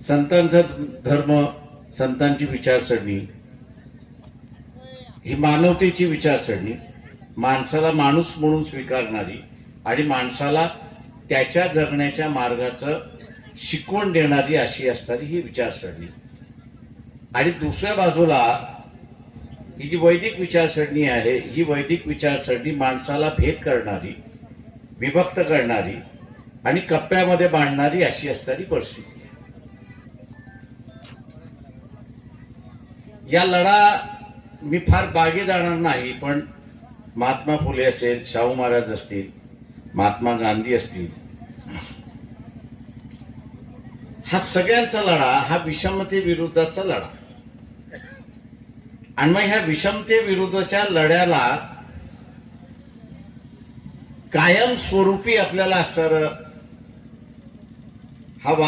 संतांचा धर्म, संतांची विचारसरणी ही मानवतेची विचारसरणी, माणसाला माणूस म्हणून स्वीकारणारी आणि माणसाला त्याच्या जगण्याच्या मार्गाचं शिकवण देणारी अशी असणारी ही विचारसरणी. आणि दुसऱ्या बाजूला ही जी वैदिक विचारसरणी आहे, ही वैदिक विचारसरणी माणसाला भेद करणारी, विभक्त करणारी आणि कप्प्यामध्ये बांधणारी अशी असणारी परिस्थिती आहे. या लढा मी फार बागे जाणार नाही, पण महात्मा फुले असेल, शाहू महाराज असतील, महात्मा गांधी असतील, हा सगळ्यांचा लढा हा विषमतेविरुद्धचा लढा. आणि मग ह्या विषमतेविरुद्धच्या लढ्याला कायम स्वरूपी आपल्याला असणार हा